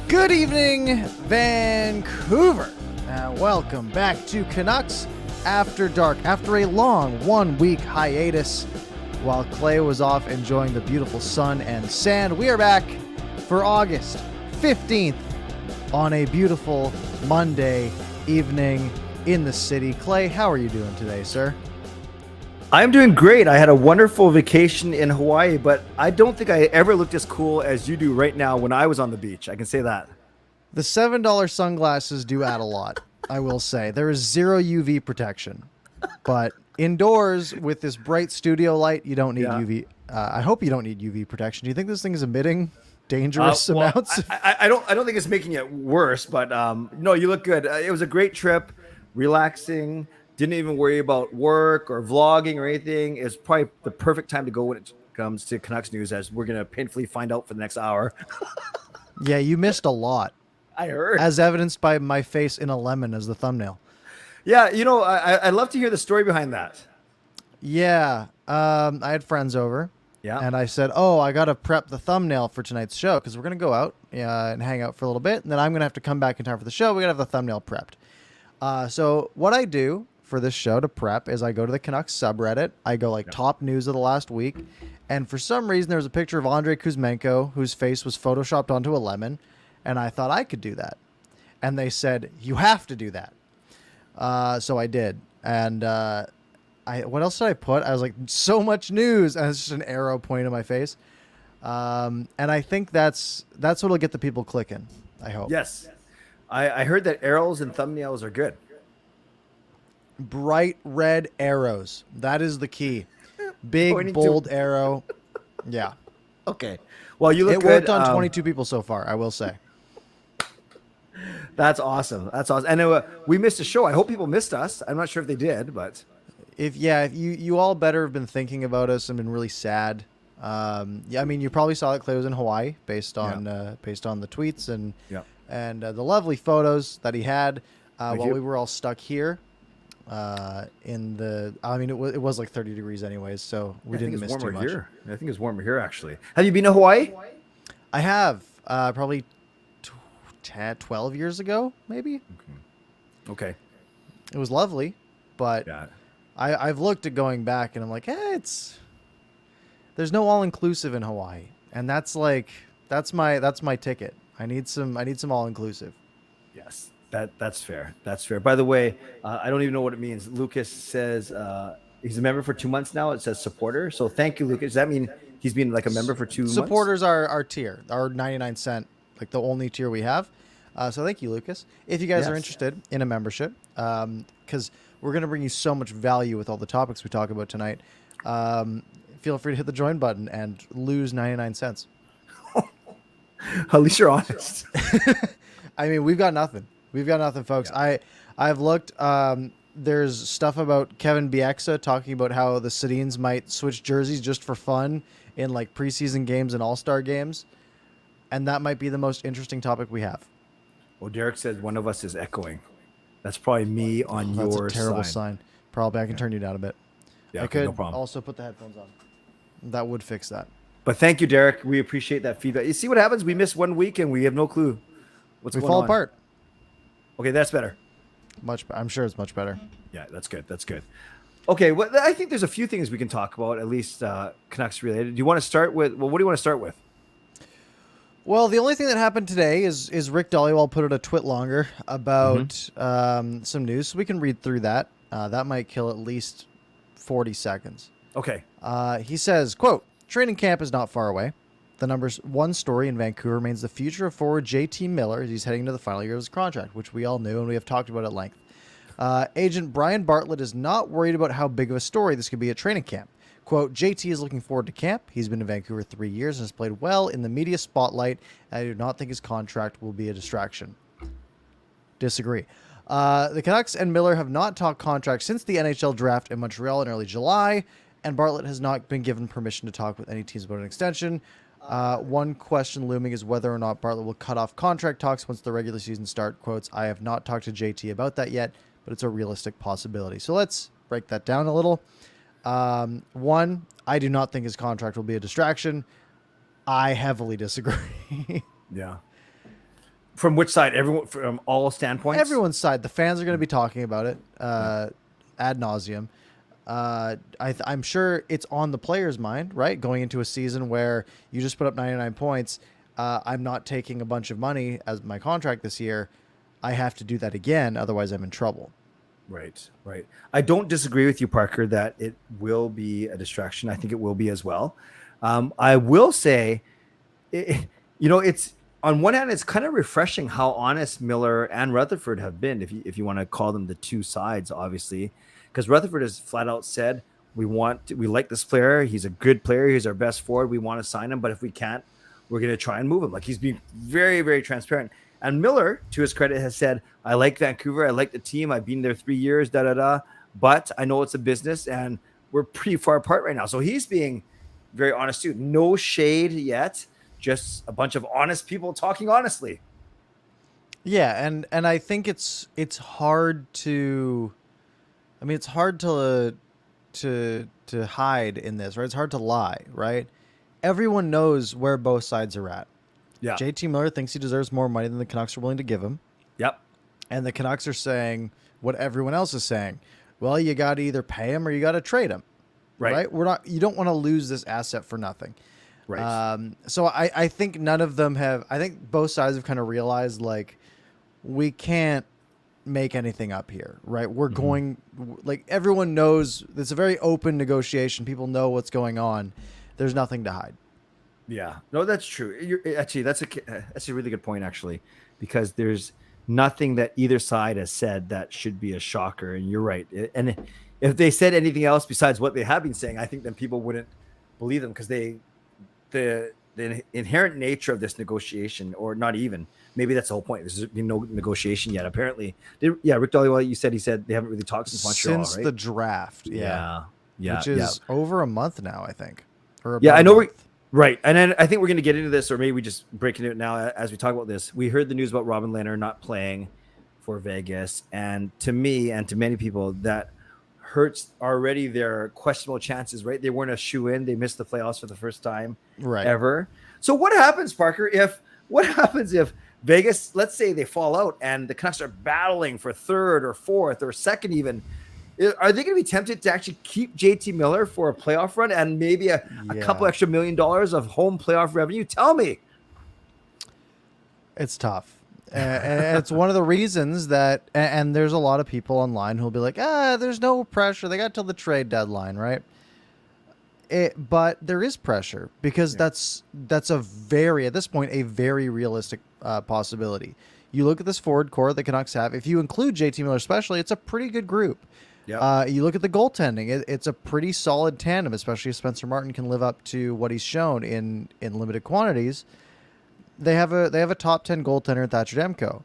Good evening, Vancouver, and welcome back to Canucks After Dark. After a long one-week hiatus, while Clay was off enjoying the beautiful sun and sand, we are back for August 15th on a beautiful Monday evening in the city. Clay, how are you doing today, sir? I'm doing great. I had a wonderful vacation in Hawaii, but I don't think I ever looked as cool as you do right now when I was on the beach. I can say that. The $7 sunglasses do add a lot, I will say. There is zero UV protection, but indoors with this bright studio light, you don't need UV. I hope you don't need UV protection. Do you think this thing is emitting dangerous amounts? I don't think it's making it worse, but no, you look good. It was a great trip, relaxing. Didn't even worry about work or vlogging or anything. It's probably the perfect time to go when it comes to Canucks news, as we're going to painfully find out for the next hour. Yeah, you missed a lot. I heard. As evidenced by my face in a lemon as the thumbnail. Yeah, you know, I'd love to hear the story behind that. Yeah, I had friends over. Yeah. And I said, oh, I got to prep the thumbnail for tonight's show because we're going to go out and hang out for a little bit. And then I'm going to have to come back in time for the show. We got to have the thumbnail prepped. So what I do for this show to prep is I go to the Canucks subreddit. I go top news of the last week. And for some reason, there was a picture of Andrei Kuzmenko whose face was photoshopped onto a lemon. And I thought I could do that. And they said, you have to do that. So I did. And what else did I put? I was like, so much news. And it's just an arrow pointing to my face. And I think that's what'll get the people clicking, I hope. Yes. I heard that arrows and thumbnails are good. Bright red arrows. That is the key. Big, bold arrow. Yeah. Okay. Well, you look good. It worked on 22 people so far, I will say. That's awesome. That's awesome. And we missed a show. I hope people missed us. I'm not sure if they did, but if you all better have been thinking about us and been really sad. I mean, you probably saw that Clay was in Hawaii based on the tweets and the lovely photos that he had while we were all stuck here. It was like 30 degrees anyways, so we didn't miss too much. Here. I think it's warmer here actually. Have you been to Hawaii? I have, probably 12 years ago, maybe. Okay. It was lovely, but I've looked at going back and I'm like, there's no all-inclusive in Hawaii. And that's my ticket. I need some all-inclusive. Yes. That's fair. That's fair. By the way, I don't even know what it means. Lucas says he's a member for 2 months now. It says supporter. So thank you, Lucas. Does that mean he's been like a member for 2 months? Supporters are our tier, our 99-cent, like the only tier we have. So thank you, Lucas. If you guys are interested in a membership, because we're going to bring you so much value with all the topics we talk about tonight, feel free to hit the join button and lose 99 cents. At least you're honest. I mean, we've got nothing. We've got nothing, folks. Yeah. I've looked. There's stuff about Kevin Bieksa talking about how the Sedins might switch jerseys just for fun in like preseason games and all-star games. And that might be the most interesting topic we have. Well, Derek says one of us is echoing. That's probably me on your side. That's a terrible sign. Probably I can turn you down a bit. Yeah, I could no problem. Also put the headphones on. That would fix that. But thank you, Derek. We appreciate that feedback. You see what happens? We miss 1 week and we have no clue what's going on. We fall apart. Okay, that's better. I'm sure it's much better. Yeah, that's good. That's good. Okay, well, I think there's a few things we can talk about, at least Canucks related. Do you want to start with? Well, what do you want to start with? Well, the only thing that happened today is Rick Dollywall put out a twit longer about some news, so we can read through that. That might kill at least 40 seconds. Okay. He says, quote, training camp is not far away. The number one story in Vancouver remains the future of forward JT Miller as he's heading into the final year of his contract, which we all knew and we have talked about at length. Agent Brian Bartlett is not worried about how big of a story this could be at training camp. Quote, JT is looking forward to camp. He's been in Vancouver 3 years and has played well in the media spotlight. I do not think his contract will be a distraction. Disagree. The Canucks and Miller have not talked contracts since the NHL draft in Montreal in early July, and Bartlett has not been given permission to talk with any teams about an extension. One question looming is whether or not Bartlett will cut off contract talks once the regular season start. Quotes, I have not talked to JT about that yet, but it's a realistic possibility. So let's break that down a little. One, I do not think his contract will be a distraction. I heavily disagree. Yeah. From which side? Everyone, from all standpoints. Everyone's side. The fans are going to be talking about it ad nauseum. I'm sure it's on the player's mind, right? Going into a season where you just put up 99 points. I'm not taking a bunch of money as my contract this year. I have to do that again. Otherwise, I'm in trouble. Right, right. I don't disagree with you, Parker, that it will be a distraction. I think it will be as well. I will say, it's on one hand, it's kind of refreshing how honest Miller and Rutherford have been, if you want to call them the two sides, obviously, because Rutherford has flat out said, we like this player. He's a good player. He's our best forward. We want to sign him, but if we can't, we're going to try and move him. Like, he's being very, very transparent. And Miller, to his credit, has said, I like Vancouver. I like the team. I've been there 3 years, but I know it's a business and we're pretty far apart right now. So he's being very honest too. No shade yet. Just a bunch of honest people talking honestly. Yeah. And I think it's hard to, it's hard to hide in this, right? It's hard to lie, right? Everyone knows where both sides are at. Yeah. JT Miller thinks he deserves more money than the Canucks are willing to give him. Yep. And the Canucks are saying what everyone else is saying. Well, you got to either pay him or you got to trade him. Right. You don't want to lose this asset for nothing. Right. So I think none of them have, I think both sides have kind of realized, like, we can't make anything up here, right? We're going, like, everyone knows it's a very open negotiation. People know what's going on. There's nothing to hide. Yeah, no, that's true. That's a really good point, actually, because there's nothing that either side has said that should be a shocker. And you're right. And if they said anything else besides what they have been saying, I think then people wouldn't believe them, because the inherent nature of this negotiation, or not even, maybe that's the whole point. There's been no negotiation yet, apparently. Rick Dhaliwal, he said they haven't really talked since Montreal, since right? the draft. Yeah. Which is over a month now, I think. I know. Right. And then I think we're going to get into this, or maybe we just break into it now as we talk about this. We heard the news about Robin Lehner not playing for Vegas. And to me and to many people, that hurts already their questionable chances, right? They weren't a shoe-in. They missed the playoffs for the first time ever. So what happens, Parker, if Vegas, let's say they fall out and the Canucks are battling for third or fourth or second even? Are they going to be tempted to actually keep JT Miller for a playoff run and maybe a couple extra $1 million of home playoff revenue? Tell me. It's tough. And it's one of the reasons that, and there's a lot of people online who'll be like, there's no pressure. They got till the trade deadline, right? But there is pressure, because that's at this point, a very realistic possibility. You look at this forward core the Canucks have. If you include JT Miller especially, it's a pretty good group. Yep. You look at the goaltending; it's a pretty solid tandem, especially if Spencer Martin can live up to what he's shown in limited quantities. They have a top 10 goaltender in Thatcher Demko.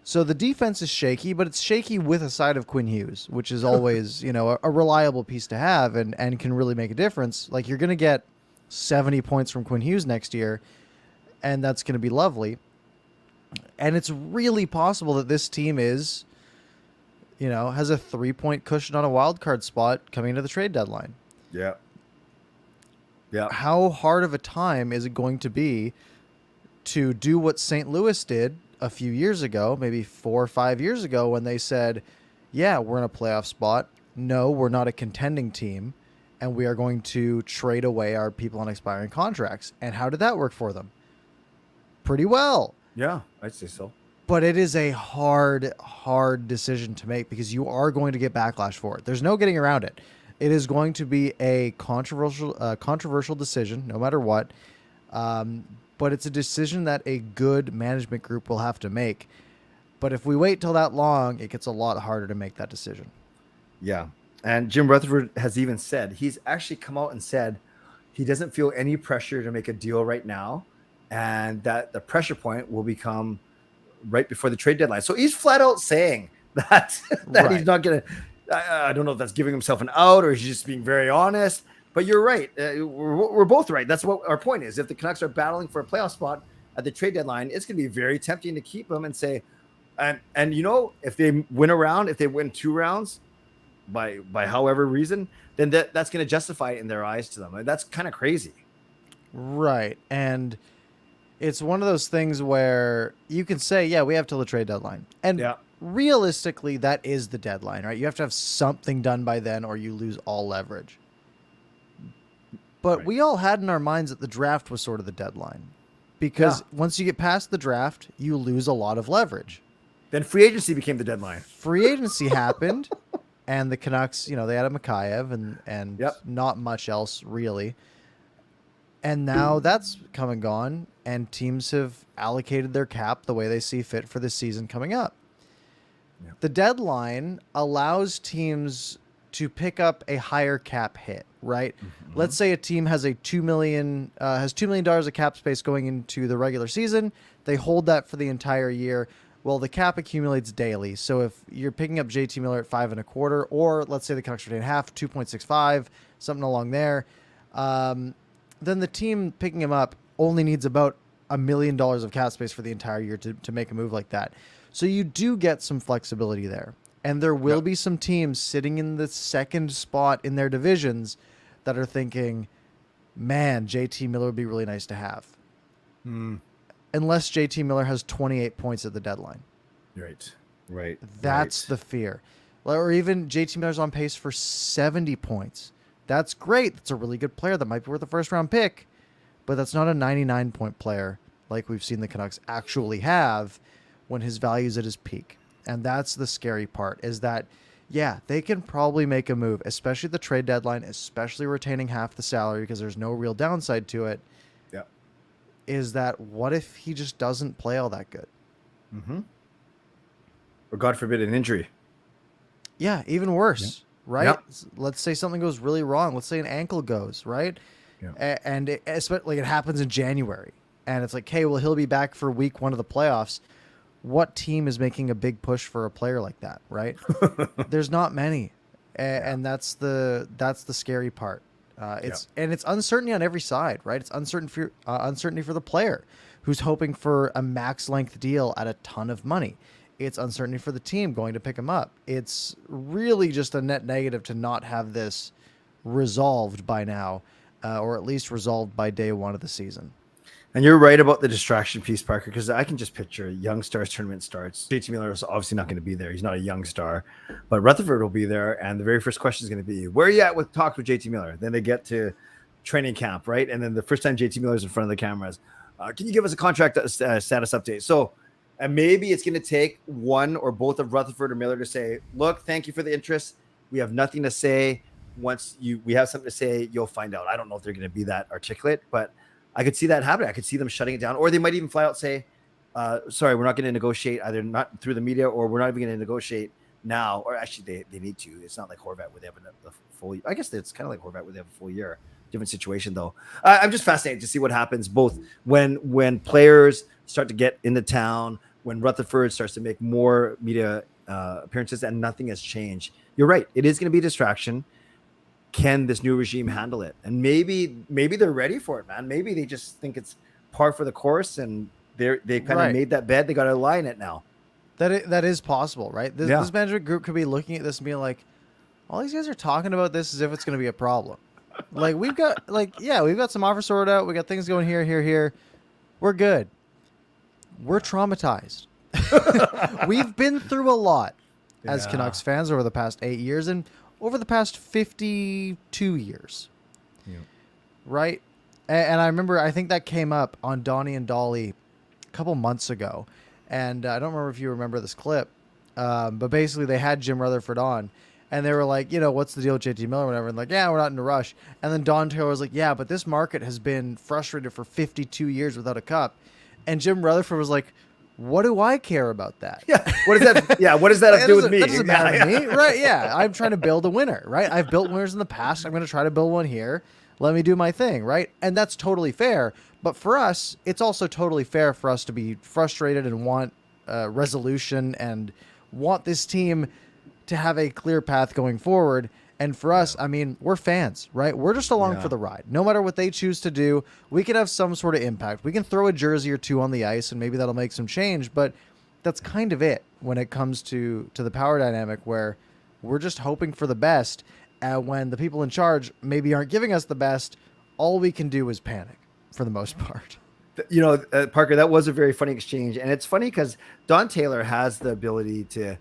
So the defense is shaky, but it's shaky with a side of Quinn Hughes, which is always a reliable piece to have and can really make a difference. Like, you're going to get 70 points from Quinn Hughes next year, and that's going to be lovely. And it's really possible that this team is, has a 3-point cushion on a wild card spot coming into the trade deadline. Yeah. Yeah. How hard of a time is it going to be to do what St. Louis did a few years ago, maybe 4 or 5 years ago, when they said, yeah, we're in a playoff spot. No, we're not a contending team, and we are going to trade away our people on expiring contracts. And how did that work for them? Pretty well. Yeah, I'd say so. But it is a hard decision to make, because you are going to get backlash for it. There's no getting around it. It is going to be a controversial decision, no matter what. But it's a decision that a good management group will have to make. But if we wait till that long, it gets a lot harder to make that decision. Yeah. And Jim Rutherford has even said, he's actually come out and said he doesn't feel any pressure to make a deal right now, and that the pressure point will become right before the trade deadline. So he's flat out saying that he's not going to, I don't know if that's giving himself an out or he's just being very honest. But you're right. We're both right. That's what our point is. If the Canucks are battling for a playoff spot at the trade deadline, it's going to be very tempting to keep them and say, and if they win a round, if they win 2 rounds by however reason, then that's going to justify it in their eyes to them. That's kind of crazy. Right. And It's one of those things where you can say, yeah, we have till the trade deadline. And Yeah. realistically, that is the deadline, right? You have to have something done by then or you lose all leverage. But Right. we all had in our minds that the draft was sort of the deadline. Because once you get past the draft, you lose a lot of leverage. Then free agency became the deadline. Free agency happened, and the Canucks, they had a Mikheyev and Yep. not much else really. And now that's come and gone, and teams have allocated their cap the way they see fit for the season coming up. Yep. The deadline allows teams to pick up a higher cap hit, right? Mm-hmm. Let's say a team has a $2 million of cap space going into the regular season. They hold that for the entire year. Well, the cap accumulates daily. So if you're picking up JT Miller at 5.25, or let's say the Canucks retain half, 2.65, something along there, then the team picking him up only needs about $1 million of cap space for the entire year to make a move like that. So you do get some flexibility there. And there will be some teams sitting in the second spot in their divisions that are thinking, man, JT Miller would be really nice to have. Unless JT Miller has 28 points at the deadline. Right. That's the fear. Or even JT Miller's on pace for 70 points. That's great. That's a really good player. That might be worth a first-round pick. But that's not a 99-point player like we've seen the Canucks actually have when his value's at his peak. And that's the scary part, is that, yeah, they can probably make a move, especially at the trade deadline, especially retaining half the salary because there's no real downside to it. Yeah. Is that what if he just doesn't play all that good? Mm-hmm. Or God forbid an injury. Yeah, even worse, right? Yep. Let's say something goes really wrong. Let's say an ankle goes, right? Yeah. And especially it happens in January. And it's like, hey, well, he'll be back for week 1 of the playoffs. What team is making a big push for a player like that, right? There's not many. And that's the scary part. It's uncertainty on every side, right? It's uncertainty for the player who's hoping for a max length deal at a ton of money. It's uncertainty for the team going to pick him up. It's really just a net negative to not have this resolved by now, or at least resolved by day 1 of the season. And you're right about the distraction piece, Parker, because I can just picture Young Stars tournament starts. JT Miller is obviously not going to be there. He's not a young star, but Rutherford will be there. And the very first question is going to be, where are you at with talks with JT Miller? Then they get to training camp, right? And then the first time JT Miller's in front of the cameras, can you give us a contract status update? So, and maybe it's going to take one or both of Rutherford or Miller to say, look, thank you for the interest. We have nothing to say. Once we have something to say, you'll find out. I don't know if they're going to be that articulate, but I could see that happening. I could see them shutting it down, or they might even flat out say, sorry, we're not going to negotiate, either not through the media, or we're not even going to negotiate now. Or actually they need to. It's not like Horvat would have a full, I guess it's kind of like Horvat would have a full year. Different situation though. I'm just fascinated to see what happens both when players start to get into town, when Rutherford starts to make more media appearances and nothing has changed. You're right. It is going to be a distraction. Can this new regime handle it? And maybe they're ready for it, man. Maybe they just think it's par for the course, and they kind of made that bed. They got to lie in it now. That is possible, right? This management group could be looking at this and being like, all these guys are talking about this as if it's going to be a problem. Like we've got some offers sorted out. We got things going here. We're good. We're traumatized. We've been through a lot as Canucks fans over the past 8 years and over the past 52 years. Yeah. Right? And I remember, I think that came up on Donnie and Dolly a couple months ago. And I don't remember if you remember this clip, but basically they had Jim Rutherford on. And they were like, what's the deal with JT Miller or whatever? And like, yeah, we're not in a rush. And then Don Taylor was like, yeah, but this market has been frustrated for 52 years without a cup. And Jim Rutherford was like, what do I care about that? Yeah. What does that? Yeah. What does that have to do with me? That doesn't matter to me, right? Yeah. I'm trying to build a winner, right? I've built winners in the past. I'm going to try to build one here. Let me do my thing, right? And that's totally fair. But for us, it's also totally fair for us to be frustrated and want resolution and want this team to have a clear path going forward. And for us, I mean, we're fans, right? We're just along for the ride. No matter what they choose to do, we can have some sort of impact. We can throw a jersey or two on the ice, and maybe that'll make some change. But that's kind of it when it comes to the power dynamic, where we're just hoping for the best. And when the people in charge maybe aren't giving us the best, all we can do is panic for the most part. Parker, that was a very funny exchange, and it's funny because Don Taylor has the ability to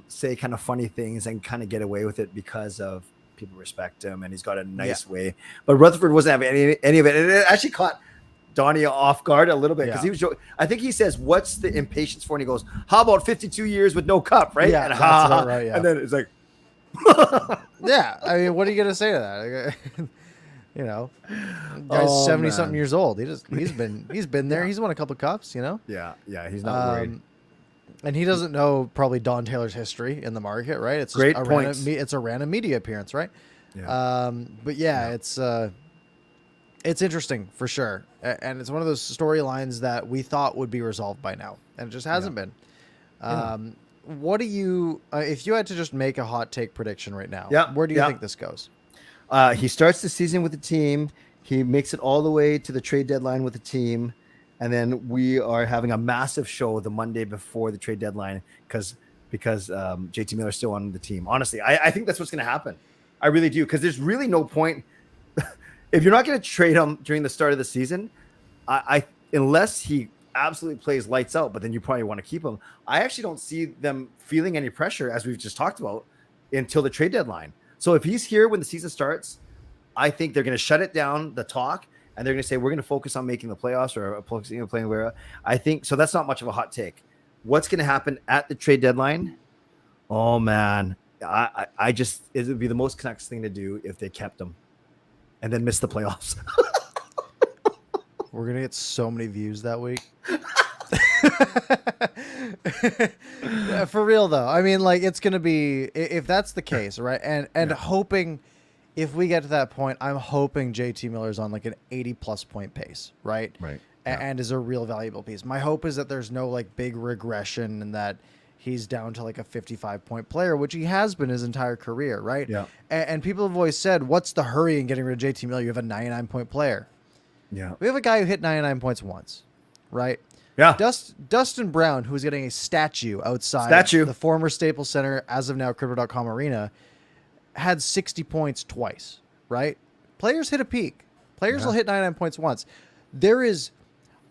say kind of funny things and kind of get away with it because of people respect him, and he's got a nice way. But Rutherford wasn't having any of it, and it actually caught Donnie off guard a little bit because he was joking. I think he says, "What's the impatience for?" And he goes, "How about 52 years with no cup?" Right? Yeah, and, that's about right. Yeah. And then it's like, yeah. I mean, what are you gonna say to that? Guy's 70-something years old. He's been there. He's won a couple cups. Yeah. He's not worried. And he doesn't know probably Don Taylor's history in the market, right? It's great just point. It's a random media appearance, right? Yeah. But it's interesting for sure, and it's one of those storylines that we thought would be resolved by now, and it just hasn't been. What do you, if you had to just make a hot take prediction right now? Where do you think this goes? He starts the season with the team. He makes it all the way to the trade deadline with the team. And then we are having a massive show the Monday before the trade deadline because JT Miller's still on the team. Honestly, I think that's what's going to happen. I really do, because there's really no point. If you're not going to trade him during the start of the season, unless he absolutely plays lights out, but then you probably want to keep him. I actually don't see them feeling any pressure, as we've just talked about, until the trade deadline. So if he's here when the season starts, I think they're going to shut it down, the talk, and they're going to say, we're going to focus on making the playoffs or focusing on playing where. I think so. That's not much of a hot take. What's going to happen at the trade deadline? Oh man, I just, it would be the most Canucks thing to do if they kept him and then missed the playoffs. We're gonna get so many views that week. For real though, I mean, like, it's gonna be, if that's the case, right? And hoping, if we get to that point, I'm hoping JT Miller's on like an 80+ point pace, right? Right. And is a real valuable piece. My hope is that there's no like big regression and that he's down to like a 55-point player, which he has been his entire career, right? Yeah. And people have always said, what's the hurry in getting rid of JT Miller? You have a 99-point player. Yeah. We have a guy who hit 99 points once, right? Yeah. Dustin Brown, who's getting a statue outside the former Staples Center, as of now Crypto.com Arena, had 60 points twice, right? Players hit a peak. Players will hit 99 points once.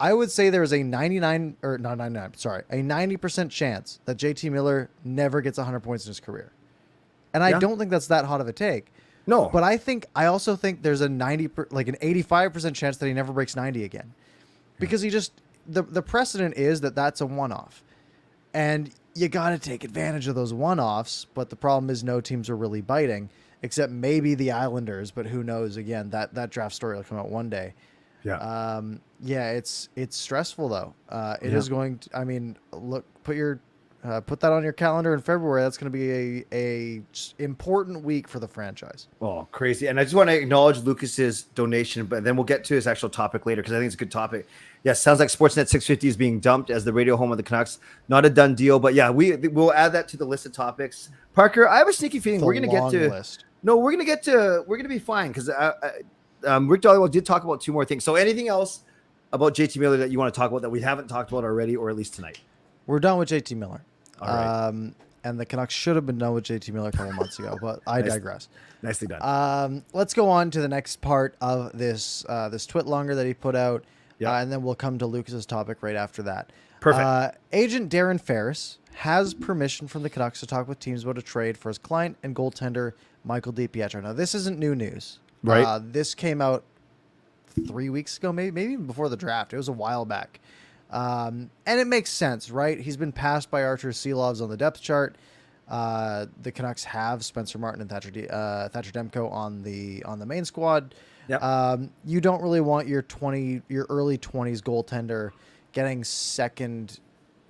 I would say there is a 90% chance that JT Miller never gets 100 points in his career. And I don't think that's that hot of a take. No. But I also think there's an 85% chance that he never breaks 90 again. Because the precedent is that that's a one-off. And you got to take advantage of those one-offs, but the problem is no teams are really biting, except maybe the Islanders, but who knows? Again, that draft story will come out one day. Yeah. It's stressful though. It is going to, I mean, look, put that on your calendar in February. That's going to be a important week for the franchise. Oh, crazy. And I just want to acknowledge Lucas's donation, but then we'll get to his actual topic later, because I think it's a good topic. Yes, sounds like Sportsnet 650 is being dumped as the radio home of the Canucks. Not a done deal, but yeah, we'll add that to the list of topics. Parker, I have a sneaky feeling we're going to get to list. No, we're going to be fine, because Rick Dollywell did talk about two more things. So anything else about JT Miller that you want to talk about that we haven't talked about already, or at least tonight? We're done with JT Miller. All right. And the Canucks should have been done with JT Miller a couple months ago, but I digress. Nicely done. Let's go on to the next part of this twit longer that he put out, and then we'll come to Lucas's topic right after that. Perfect. Agent Darren Ferris has permission from the Canucks to talk with teams about a trade for his client and goaltender Michael DiPietro. Now, this isn't new news. Right. This came out 3 weeks ago, maybe even before the draft. It was a while back. And it makes sense, right? He's been passed by Artur Silovs on the depth chart. The Canucks have Spencer Martin and Thatcher Demko on the main squad. Yep. You don't really want your early 20s goaltender getting second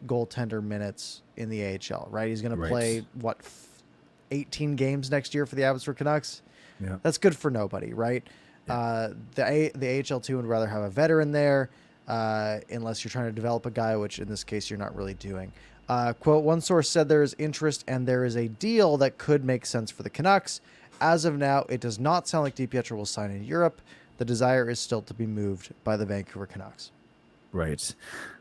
goaltender minutes in the AHL, right? He's going to play 18 games next year for the Abbotsford Canucks. Yeah. That's good for nobody, right? Yeah. The AHL 2 would rather have a veteran there, unless you're trying to develop a guy, which in this case you're not really doing. Quote, one source said there is interest and there is a deal that could make sense for the Canucks. As of now, it does not sound like DiPietro will sign in Europe. The desire is still to be moved by the Vancouver Canucks. Right.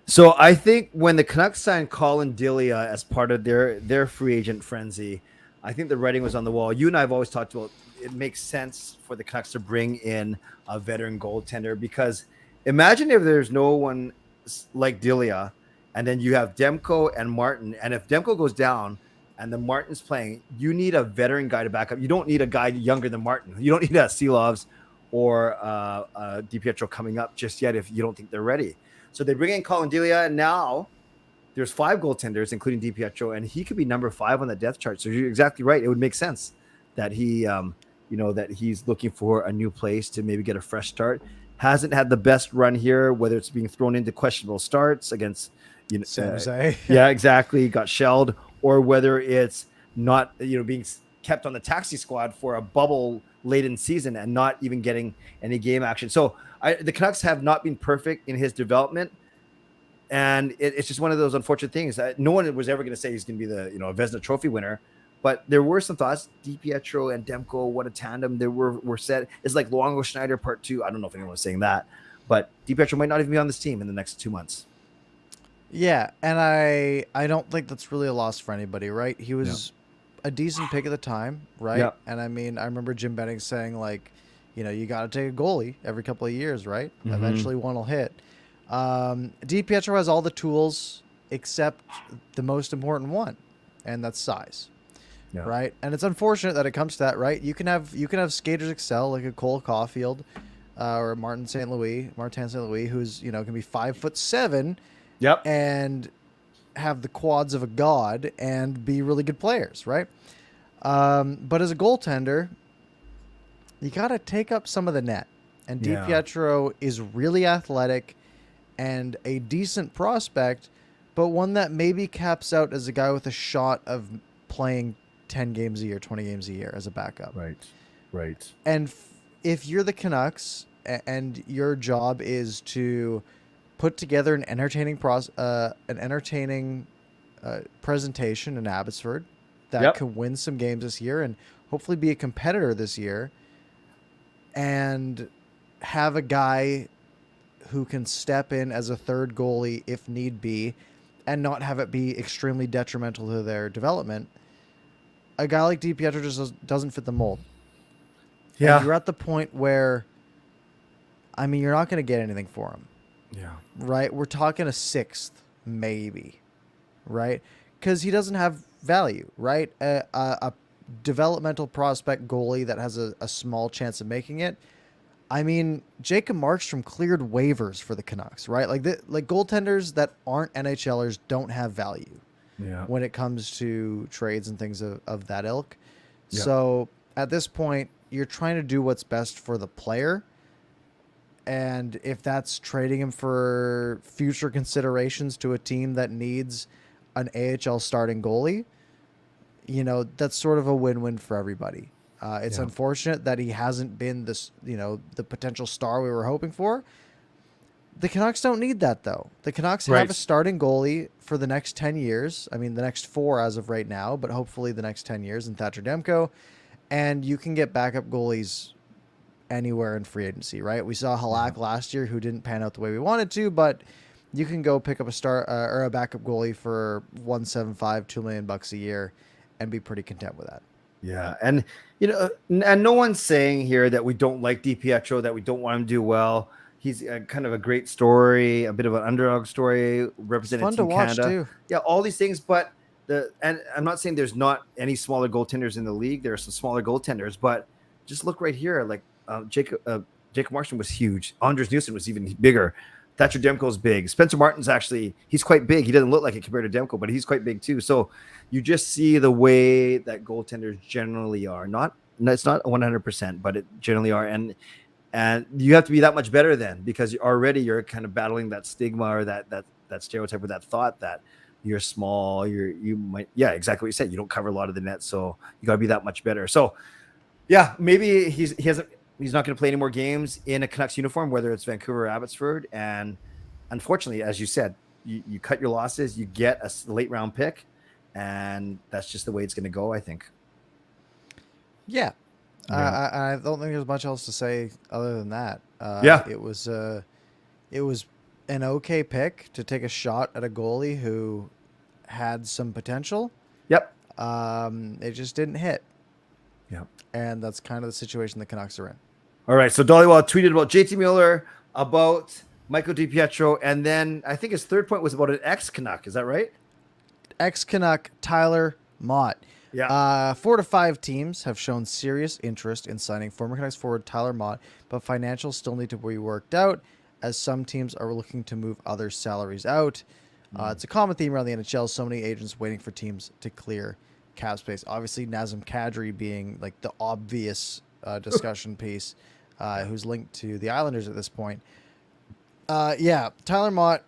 So I think when the Canucks signed Colin Delia as part of their free agent frenzy, I think the writing was on the wall. You and I have always talked about it makes sense for the Canucks to bring in a veteran goaltender, because Imagine if there's no one like Delia, and then you have Demko and Martin. And if Demko goes down and then Martin's playing, you need a veteran guy to back up. You don't need a guy younger than Martin. You don't need a Seelovs or DiPietro coming up just yet if you don't think they're ready. So they bring in Colin Delia, and now there's 5 goaltenders, including DiPietro, and he could be number 5 on the depth chart. So you're exactly right. It would make sense that he, that he's looking for a new place to maybe get a fresh start. Hasn't had the best run here, whether it's being thrown into questionable starts against, San Jose. yeah, exactly, got shelled, or whether it's not, being kept on the taxi squad for a bubble late in season and not even getting any game action. So the Canucks have not been perfect in his development. And it's just one of those unfortunate things that no one was ever going to say he's going to be the, a Vezina Trophy winner. But there were some thoughts. DiPietro and Demko, what a tandem they were said. It's like Luongo Schneider part 2. I don't know if anyone was saying that, but DiPietro might not even be on this team in the next 2 months. Yeah, and I don't think that's really a loss for anybody, right? He was a decent pick at the time, right? Yeah. And I mean, I remember Jim Benning saying, like, you got to take a goalie every couple of years, right? Mm-hmm. Eventually one will hit. DiPietro has all the tools except the most important one, and that's size. Yeah. Right. And it's unfortunate that it comes to that, right? You can have skaters excel like a Cole Caulfield or Martin St. Louis, who's, can be 5'7". Yep. And have the quads of a god and be really good players, right? But as a goaltender, you got to take up some of the net. And DiPietro is really athletic and a decent prospect, but one that maybe caps out as a guy with a shot of playing 10 games a year, 20 games a year as a backup. Right. And if you're the Canucks and your job is to put together an entertaining presentation in Abbotsford that can win some games this year and hopefully be a competitor this year, and have a guy who can step in as a third goalie if need be and not have it be extremely detrimental to their development, a guy like DiPietro just doesn't fit the mold. Yeah. And you're at the point where, you're not going to get anything for him. Yeah. Right? We're talking a 6th, maybe. Right? Because he doesn't have value, right? A developmental prospect goalie that has a small chance of making it. Jacob Markstrom cleared waivers for the Canucks, right? Like goaltenders that aren't NHLers don't have value when it comes to trades and things of that ilk. Yeah. So at this point, you're trying to do what's best for the player. And if that's trading him for future considerations to a team that needs an AHL starting goalie, that's sort of a win-win for everybody. It's unfortunate that he hasn't been this, the potential star we were hoping for. The Canucks don't need that, though. The Canucks have a starting goalie for the next 10 years. The next 4 as of right now, but hopefully the next 10 years in Thatcher Demko. And you can get backup goalies anywhere in free agency, right? We saw Halak last year, who didn't pan out the way we wanted to, but you can go pick up a backup goalie for $175, $2 million a year and be pretty content with that. Yeah. And, and no one's saying here that we don't like DiPietro, that we don't want him to do well. He's kind of a great story, a bit of an underdog story, representing Team Canada. Too. Yeah, all these things. But and I'm not saying there's not any smaller goaltenders in the league. There are some smaller goaltenders, but just look right here. Like Jacob Markstrom was huge. Anders Nilsson was even bigger. Thatcher Demko's big. Spencer Martin's he's quite big. He doesn't look like it compared to Demko, but he's quite big too. So you just see the way that goaltenders generally are. It's not 100%, but it generally are. And you have to be that much better then, because you're kind of battling that stigma or that stereotype or that thought that you're small. You might, exactly what you said. You don't cover a lot of the net, so you got to be that much better. So maybe he's not going to play any more games in a Canucks uniform, whether it's Vancouver or Abbotsford. And unfortunately, as you said, you cut your losses, you get a late round pick, and that's just the way it's going to go, I think. Yeah. I don't think there's much else to say other than that. It was an okay pick to take a shot at a goalie who had some potential. Yep. It just didn't hit. Yep. And that's kind of the situation the Canucks are in. All right. So Dollywall tweeted about JT Miller, about Michael DiPietro, and then I think his third point was about an ex-Canuck. Is that right? Ex-Canuck Tyler Mott. Yeah. 4 to 5 teams have shown serious interest in signing former Canucks forward Tyler Mott, but financials still need to be worked out as some teams are looking to move other salaries out. It's a common theme around the NHL. So many agents waiting for teams to clear cap space. Obviously, Nazem Kadri being like the obvious discussion piece, who's linked to the Islanders at this point. Yeah, Tyler Mott,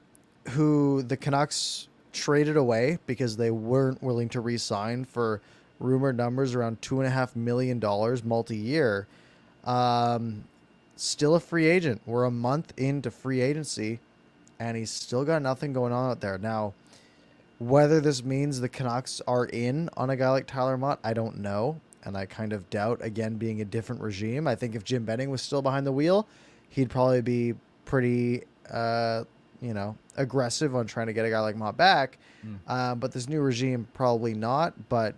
who the Canucks traded away because they weren't willing to re-sign for rumored numbers around $2.5 million multi-year. Still a free agent. We're a month into free agency, and he's still got nothing going on out there. Now, whether this means the Canucks are in on a guy like Tyler Mott, I don't know, and I kind of doubt, again, being a different regime. I think if Jim Benning was still behind the wheel, he'd probably be pretty aggressive on trying to get a guy like Mott back. But this new regime, probably not. But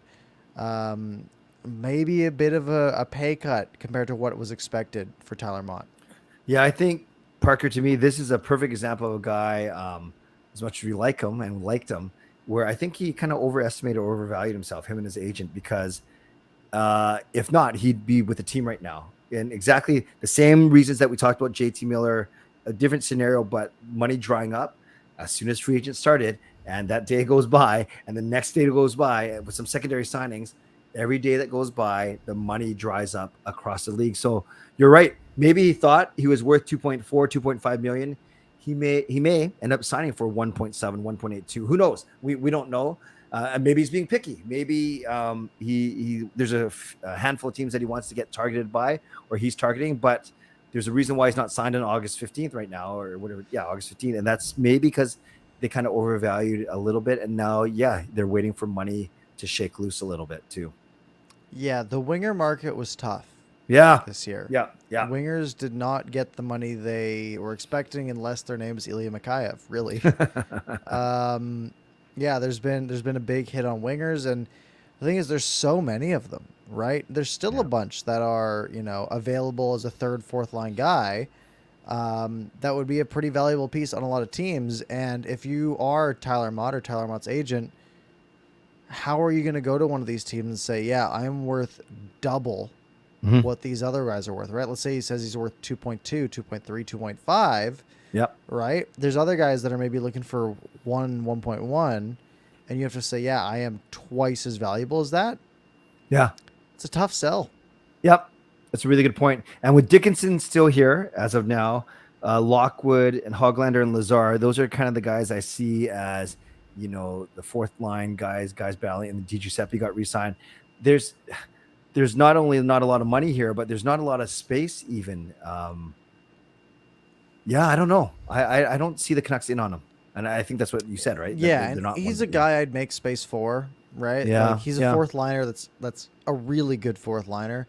maybe a bit of a pay cut compared to what was expected for Tyler Mott. Yeah, I think, Parker, to me, this is a perfect example of a guy, as much as we like him and liked him, where I think he kind of overestimated or overvalued himself, him and his agent, because if not, he'd be with the team right now. And exactly the same reasons that we talked about JT Miller, a different scenario, but money drying up as soon as free agent started, and that day goes by, and the next day goes by with some secondary signings. Every day that goes by, the money dries up across the league. So you're right. Maybe he thought he was worth 2.4, 2.5 million. He may end up signing for 1.7, 1.82. Who knows? We don't know. And maybe he's being picky. Maybe he there's a handful of teams that he wants to get targeted by, or he's targeting, but there's a reason why he's not signed on August 15th right now, or whatever. Yeah, August 15th. And that's maybe because they kind of overvalued a little bit. And now, they're waiting for money to shake loose a little bit too. Yeah, the winger market was tough. Yeah. This year. Yeah. Wingers did not get the money they were expecting unless their name is Ilya Mikheyev, really. There's been a big hit on wingers, and the thing is there's so many of them, right? There's still a bunch that are, available as a third, fourth line guy. That would be a pretty valuable piece on a lot of teams. And if you are Tyler Mott or Tyler Mott's agent, how are you going to go to one of these teams and say, yeah, I'm worth double what these other guys are worth, right? Let's say he says he's worth 2.2, 2.3, 2.5. Yep. Right? There's other guys that are maybe looking for 1.1, and you have to say, yeah, I am twice as valuable as that. Yeah. It's a tough sell. Yep. That's a really good point. And with Dickinson still here as of now, Lockwood and Hoglander and Lazar, those are kind of the guys I see as, the fourth line guys battling, and the DiGiuseppe got re-signed. There's not only not a lot of money here, but there's not a lot of space even. I don't know. I don't see the Canucks in on him. And I think that's what you said, right? Yeah, and he's a guy I'd make space for, right? Yeah. Like he's a fourth liner that's a really good fourth liner,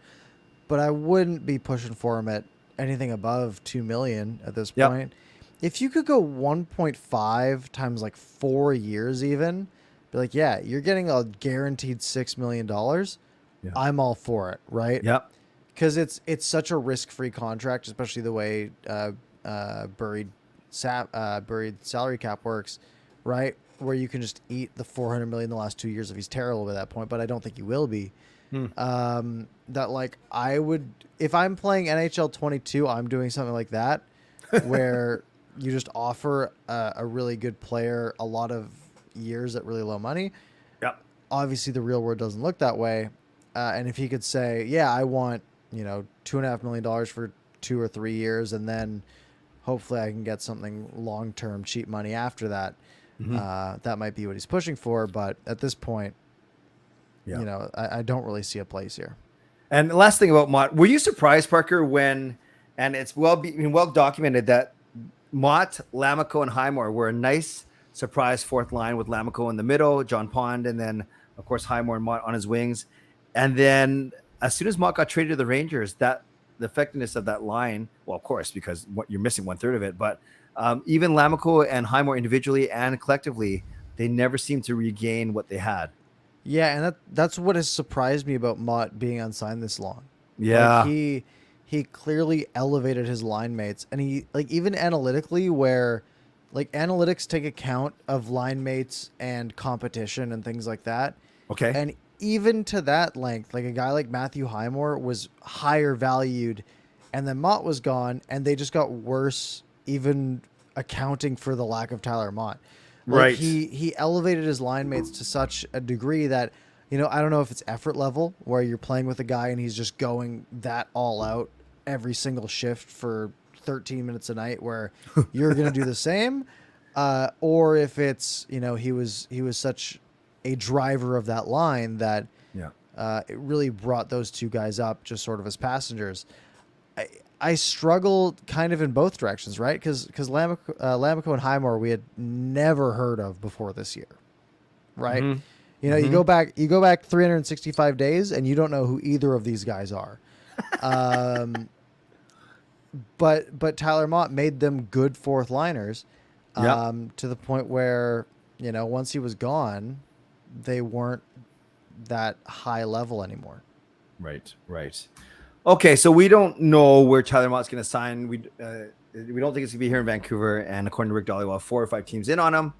but I wouldn't be pushing for him at anything above 2 million at this point. If you could go 1.5 times like 4 years even, be like, yeah, you're getting a guaranteed $6 million. Yeah. I'm all for it, right? Yep. Because it's such a risk-free contract, especially the way buried salary cap works, right? Where you can just eat the $400 million the last 2 years if he's terrible at that point, but I don't think he will be. That like I would, if I'm playing NHL 22, I'm doing something like that, where you just offer a really good player a lot of years at really low money. Yep. Obviously, the real world doesn't look that way. And if he could say, yeah, I want, $2.5 million for 2 or 3 years, and then hopefully I can get something long-term cheap money after that. That might be what he's pushing for. But at this point, I don't really see a place here. And the last thing about Mott, were you surprised, Parker, when, and it's well documented that Mott, Lamico, and Highmore were a nice surprise fourth line with Lamico in the middle, John Pond, and then, of course, Highmore and Mott on his wings. And then as soon as Mott got traded to the Rangers, the effectiveness of that line, well, of course, because you're missing 1/3 of it, but even Lamico and Highmore individually and collectively, they never seemed to regain what they had. Yeah, and that's what has surprised me about Mott being unsigned this long. Yeah. Like he clearly elevated his line mates, and he like even analytically where like analytics take account of line mates and competition and things like that. Okay. And even to that length, like a guy like Matthew Highmore was higher valued, and then Mott was gone, and they just got worse, even accounting for the lack of Tyler Mott. Like Right. he elevated his line mates to such a degree that, I don't know if it's effort level where you're playing with a guy and he's just going that all out every single shift for 13 minutes a night where you're going to do the same, or if it's, he was such a driver of that line that Yeah. it really brought those two guys up just sort of as passengers. I struggled kind of in both directions, right? Because Lamico and Highmore we had never heard of before this year, right? Mhm. You go back 365 days and you don't know who either of these guys are. But Tyler Mott made them good fourth liners, to the point where once he was gone, they weren't that high level anymore. Right. Okay, so we don't know where Tyler Mott's going to sign. We don't think it's going to be here in Vancouver. And according to Rick Dolly, we'll have 4 or 5 teams in on him.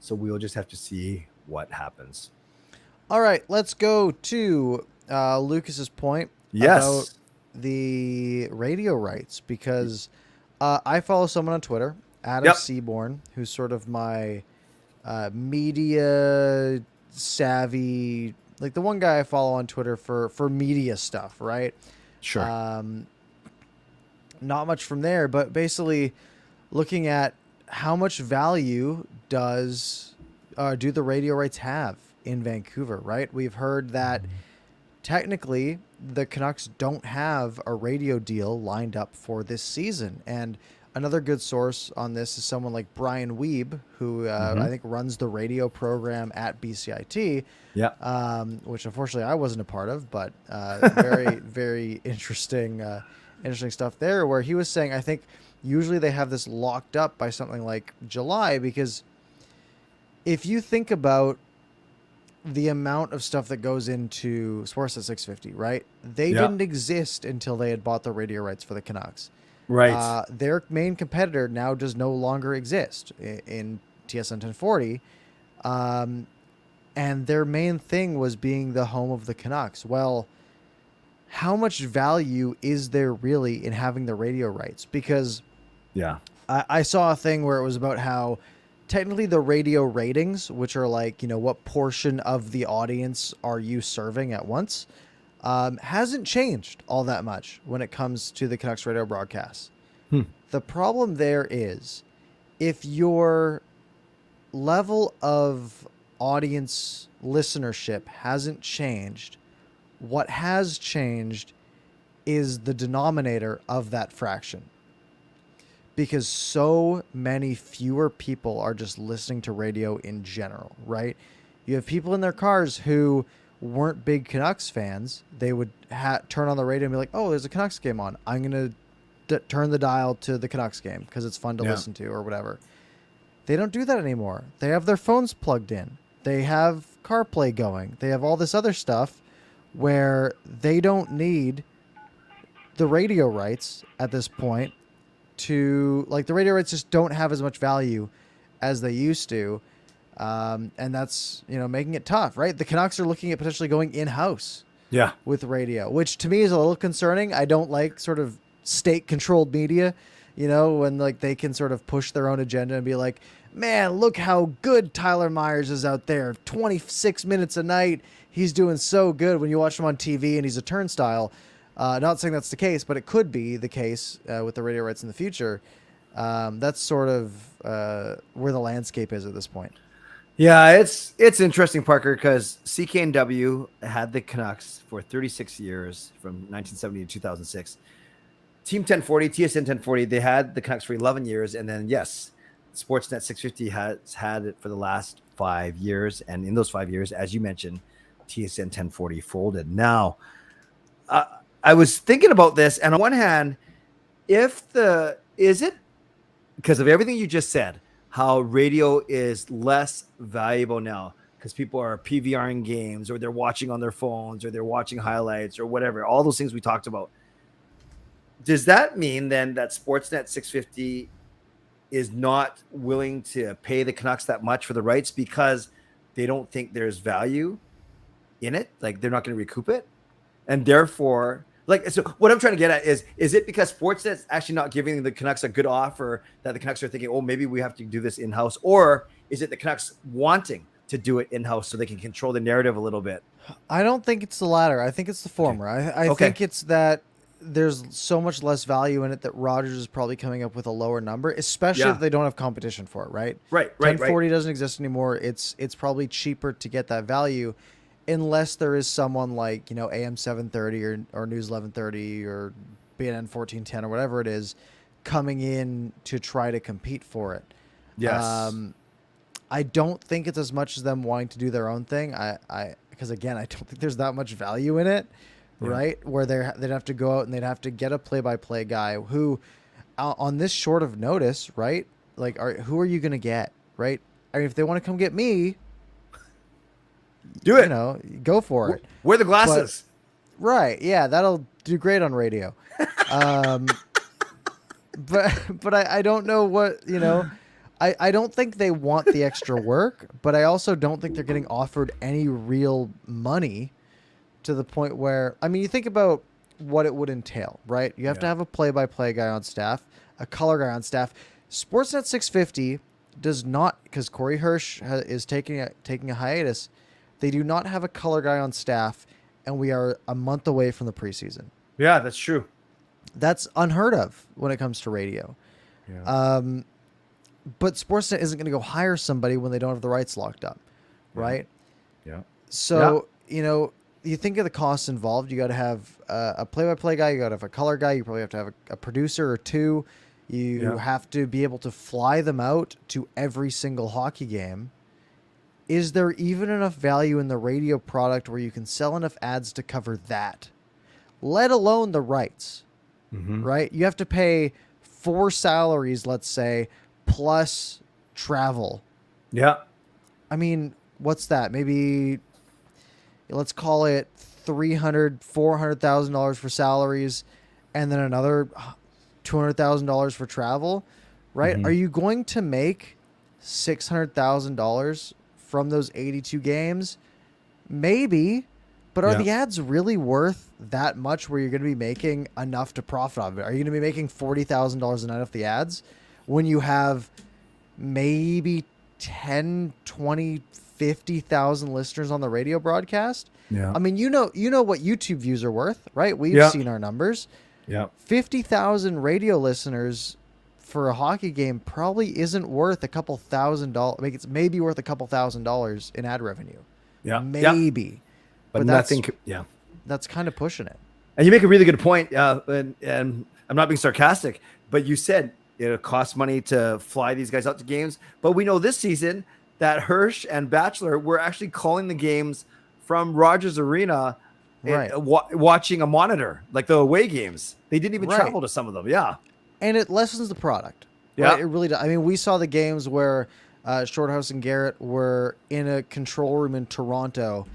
So we'll just have to see what happens. All right, let's go to Lucas's point about the radio rights, because I follow someone on Twitter, Adam Seaborn, who's sort of my media savvy, like the one guy I follow on Twitter for media stuff, right? Sure. Not much from there, but basically looking at how much value do the radio rights have in Vancouver, right? We've heard that technically the Canucks don't have a radio deal lined up for this season. And another good source on this is someone like Brian Weeb, who I think runs the radio program at BCIT. Yeah. Which unfortunately I wasn't a part of, but very, very interesting stuff there, where he was saying, I think usually they have this locked up by something like July, because if you think about the amount of stuff that goes into Sportsnet 650, right? They didn't exist until they had bought the radio rights for the Canucks. Right. Their main competitor now does no longer exist in TSN 1040. And their main thing was being the home of the Canucks. Well, how much value is there really in having the radio rights? Because I saw a thing where it was about how technically the radio ratings, which are like, what portion of the audience are you serving at once, hasn't changed all that much when it comes to the Canucks radio broadcasts. The problem there is if your level of audience listenership hasn't changed, what has changed is the denominator of that fraction. Because so many fewer people are just listening to radio in general, right? You have people in their cars who weren't big Canucks fans. They would turn on the radio and be like, oh, there's a Canucks game on. I'm going to turn the dial to the Canucks game because it's fun to listen to or whatever. They don't do that anymore. They have their phones plugged in. They have CarPlay going. They have all this other stuff where they don't need the radio rights at this point to, like, the radio rights just don't have as much value as they used to. And that's, making it tough, right? The Canucks are looking at potentially going in-house with radio, which to me is a little concerning. I don't like sort of state-controlled media, when like they can sort of push their own agenda and be like, man, look how good Tyler Myers is out there. 26 minutes a night. He's doing so good when you watch him on TV and he's a turnstile. Not saying that's the case, but it could be the case with the radio rights in the future. That's sort of where the landscape is at this point. Yeah, it's interesting, Parker, because CKNW had the Canucks for 36 years, from 1970 to 2006. Team 1040, TSN 1040, they had the Canucks for 11 years, and then, yes, Sportsnet 650 has had it for the last 5 years, and in those 5 years, as you mentioned, TSN 1040 folded. Now, I was thinking about this, and on one hand, is it because of everything you just said, how radio is less valuable now because people are PVRing games, or they're watching on their phones, or they're watching highlights, or whatever, all those things we talked about. does that mean then that Sportsnet 650 is not willing to pay the Canucks that much for the rights because they don't think there's value in it? Like they're not going to recoup it, and therefore, like, so what I'm trying to get at is it because Sportsnet's actually not giving the Canucks a good offer that the Canucks are thinking, oh, maybe we have to do this in house, or is it the Canucks wanting to do it in house so they can control the narrative a little bit? I don't think it's the latter. I think it's the former. I think it's that there's so much less value in it that Rogers is probably coming up with a lower number, especially if they don't have competition for it, right? Right. 1040 doesn't exist anymore. It's probably cheaper to get that value unless there is someone like, AM 730 or News 1130 or BNN 1410 or whatever it is coming in to try to compete for it. Yes. I don't think it's as much as them wanting to do their own thing. Because again, I don't think there's that much value in it, right? Where they'd have to go out and they'd have to get a play-by-play guy who, on this short of notice, right? Like, who are you going to get, right? I mean, if they want to come get me, do it. Go for it. Wear the glasses. Right? Yeah, that'll do great on radio. But I don't know what I don't think they want the extra work, but I also don't think they're getting offered any real money to the point where, I mean, you think about what it would entail, right? You have to have a play-by-play guy on staff, a color guy on staff. Sportsnet 650 does not, because Corey Hirsch is taking a hiatus. They do not have a color guy on staff, and we are a month away from the preseason. Yeah, that's true. That's unheard of when it comes to radio. Yeah. But Sportsnet isn't going to go hire somebody when they don't have the rights locked up, right? Yeah. So, you think of the costs involved. You got to have a play-by-play guy. You got to have a color guy. You probably have to have a producer or two. You have to be able to fly them out to every single hockey game. Is there even enough value in the radio product where you can sell enough ads to cover that, let alone the rights, right? You have to pay 4 salaries, let's say, plus travel. Yeah. I mean, what's that? Maybe let's call it $400,000 for salaries and then another $200,000 for travel, right? Are you going to make $600,000 from those 82 games? Maybe, but are the ads really worth that much where you're going to be making enough to profit off it? Are you going to be making $40,000 a night off the ads when you have maybe 10, 20, 50,000 listeners on the radio broadcast? Yeah. I mean, you know what YouTube views are worth, right? We've seen our numbers. Yeah. 50,000 radio listeners for a hockey game probably isn't worth a couple $1,000. Like, it's maybe worth a couple $1,000 in ad revenue. Yeah. Maybe. But nothing. That's kind of pushing it. And you make a really good point. And I'm not being sarcastic, but you said it costs money to fly these guys out to games. But we know this season that Hirsch and Batchelor were actually calling the games from Rogers Arena, right, watching a monitor, like the away games. They didn't even travel to some of them. Yeah. And it lessens the product. Yeah. Right? It really does. I mean, we saw the games where Shorthouse and Garrett were in a control room in Toronto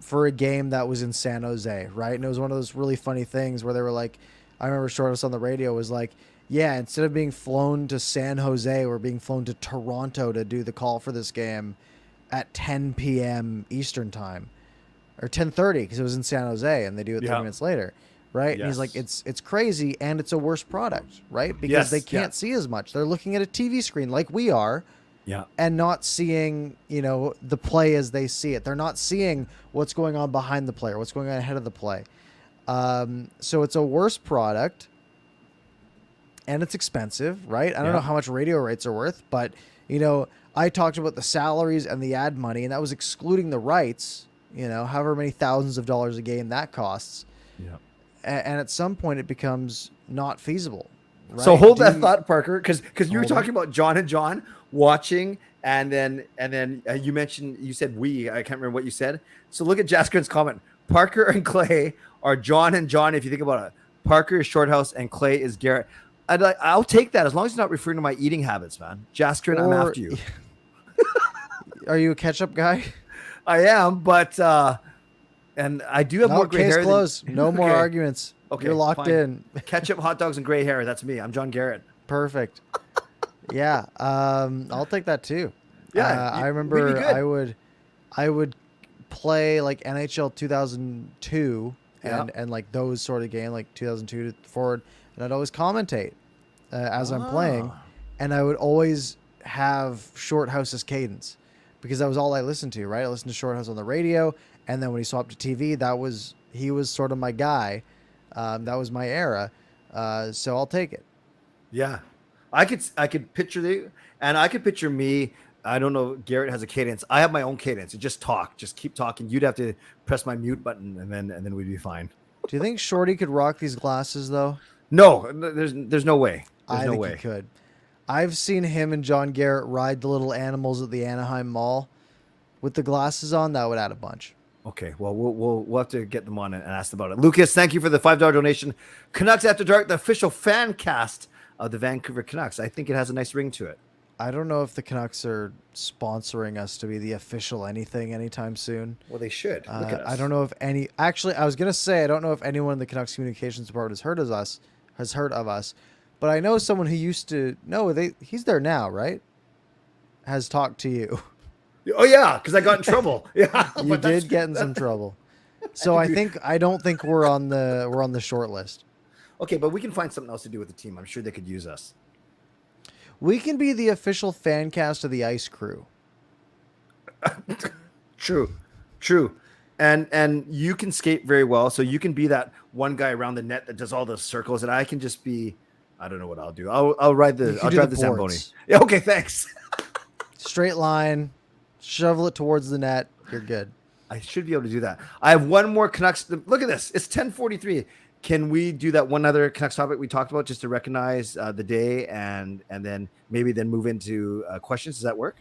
for a game that was in San Jose, right? And it was one of those really funny things where they were like, I remember Shorthouse on the radio was like, yeah, instead of being flown to San Jose, we're being flown to Toronto to do the call for this game at 10 p.m. Eastern time, or 10:30 because it was in San Jose, and they do it 30 minutes later, right? And he's like, it's crazy, and it's a worse product, right? Because they can't see as much. They're looking at a TV screen like we are, and not seeing the play as they see it. They're not seeing what's going on behind the player, what's going on ahead of the play. So it's a worse product. And it's expensive, right? I don't know how much radio rates are worth, but, I talked about the salaries and the ad money, and that was excluding the rights, however many thousands of dollars a game that costs. Yeah. And at some point it becomes not feasible. Right? So hold that thought, Parker, because you were talking about John and John watching, and then you said I can't remember what you said. So look at Jaskrin's comment. Parker and Clay are John and John. If you think about it, Parker is Shorthouse and Clay is Garrett. I'll take that as long as you're not referring to my eating habits, man. Jaskrin, I'm after you. Are you a ketchup guy? I am, but and I do have more gray hair. Close. No more arguments. Okay, You're locked fine. in. Ketchup, hot dogs, and gray hair. That's me. I'm John Garrett. Perfect. Yeah, I'll take that too. Yeah, I we'd be remember good. I would play like NHL 2002 Yeah. and like those sort of game like 2002 to forward, and I'd always commentate as I'm playing, Ah. and I would always have Shorthouse's cadence because that was all I listened to. Right, I listened to Shorthouse on the radio, and then when he swapped to TV, he was sort of my guy. That was my era, so I'll take it. Yeah, I could picture and I could picture me. I don't know. Garrett has a cadence. I have my own cadence. You just talk, just keep talking. You'd have to press my mute button, and then we'd be fine. Do you think Shorty could rock these glasses though? No, there's no way. There's I no think he way. could. I've seen him and John Garrett ride the little animals at the Anaheim Mall with the glasses on. That would add a bunch. Okay, well, we'll have to get them on and ask about it. Lucas, thank you for the $5 donation. Canucks After Dark, the official fan cast of the Vancouver Canucks. I think it has a nice ring to it. I don't know if the Canucks are sponsoring us to be the official anything anytime soon. Well, they should. Look at us. I don't know if any. Actually, I was gonna say I don't know if anyone in the Canucks communications department has heard of us, but I know someone who used to. No, he's there now, right? Has talked to you. Oh yeah, because I got in trouble. Yeah, You but that's- did get in some trouble. So I don't think we're on the short list. Okay, but we can find something else to do with the team. I'm sure they could use us. We can be the official fan cast of the Ice Crew. True. And you can skate very well, so you can be that one guy around the net that does all the circles, and I can just be. I don't know what I'll do. I'll You can do drive the the Zamboni. boards. Yeah. Okay. Thanks. Straight line, shovel it towards the net. You're good. I should be able to do that. I have one more Canucks. Look at this. It's 10:43. Can we do that one other Canucks topic we talked about just to recognize the day and then maybe move into questions? Does that work?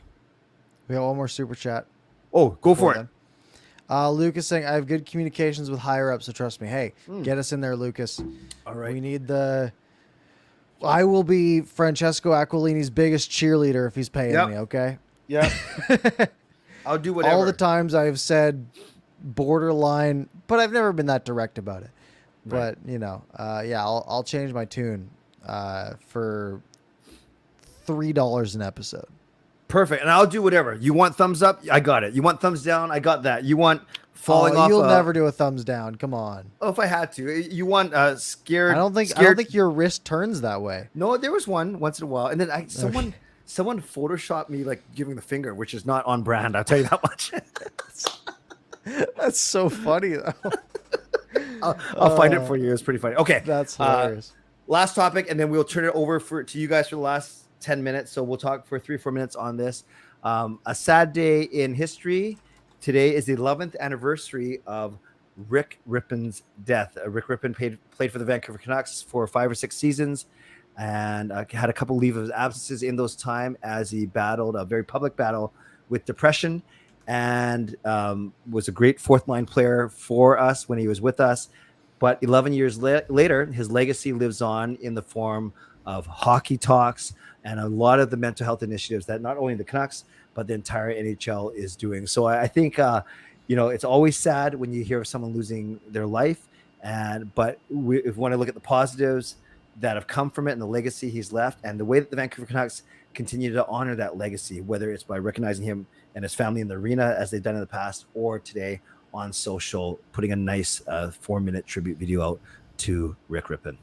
We got one more super chat. Oh, go for it. Lucas saying, I have good communications with higher ups, so trust me. Hey, get us in there, Lucas. All right. We need I will be Francesco Aquilini's biggest cheerleader if he's paying Yep. me, okay? Yeah. I'll do whatever. All the times I've said borderline, but I've never been that direct about it. Right. But, yeah, I'll change my tune for $3 an episode. Perfect. And I'll do whatever. You want thumbs up? I got it. You want thumbs down? I got that. You want falling off? You'll never do a thumbs down. Come on. Oh, if I had to. You want scared? I don't think your wrist turns that way. No, there was one once in a while, and then someone photoshopped me like giving the finger, which is not on brand. I'll tell you that much. That's so funny though. I'll find it for you. It's pretty funny. Okay, That's hilarious. Last topic, and then we'll turn it over to you guys for the last 10 minutes. So we'll talk for 3 or 4 minutes on this. A sad day in history. Today is the 11th anniversary of Rick Ripon's death. Rick Ripon played for the Vancouver Canucks for 5 or 6 seasons and had a couple leave of absences in those time as he battled a very public battle with depression and was a great fourth line player for us when he was with us. But 11 years later, his legacy lives on in the form of hockey talks and a lot of the mental health initiatives that not only the Canucks, but the entire NHL is doing. So I think, it's always sad when you hear of someone losing their life. But if we want to look at the positives that have come from it and the legacy he's left and the way that the Vancouver Canucks continue to honor that legacy, whether it's by recognizing him and his family in the arena as they've done in the past, or today on social, putting a nice 4-minute tribute video out to Rick Ripon.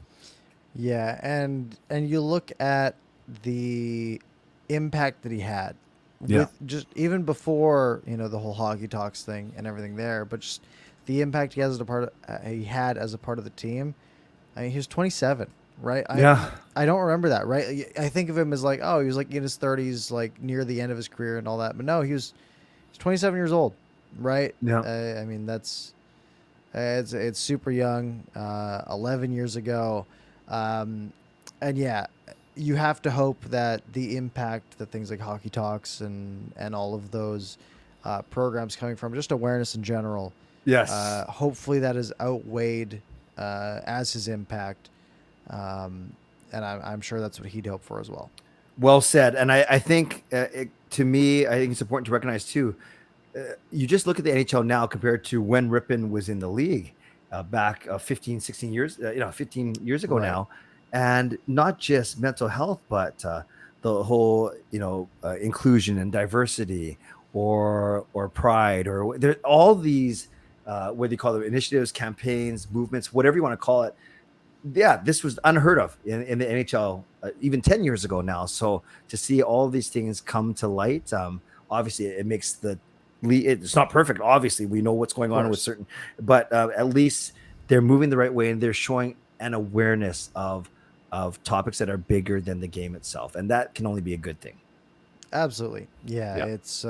Yeah, and you look at the impact that he had. Yeah. With just even before, the whole hockey talks thing and everything there, but just the impact he had as a part of the team. I mean, he was 27, right? I don't remember that, right? I think of him as like, he was like in his 30s, like near the end of his career and all that. But no, he's 27 years old, right? Yeah. I mean, that's it's super young, 11 years ago. And yeah, you have to hope that the impact that things like Hockey Talks and all of those programs coming from just awareness in general, Yes. hopefully that is outweighed as his impact. And I'm sure that's what he'd hope for as well. Well said. And I think to me, I think it's important to recognize too, you just look at the NHL now compared to when Ripon was in the league. back 15, 16 years, 15 years ago Right. now. And not just mental health, but the whole, inclusion and diversity or pride or there all these what do you call them, initiatives, campaigns, movements, whatever you want to call it. Yeah, this was unheard of in the NHL even 10 years ago now. So to see all of these things come to light, obviously it makes it's not perfect. Obviously, we know what's going on with certain, but at least they're moving the right way and they're showing an awareness of topics that are bigger than the game itself, and that can only be a good thing. Absolutely. Yeah, Yeah. it's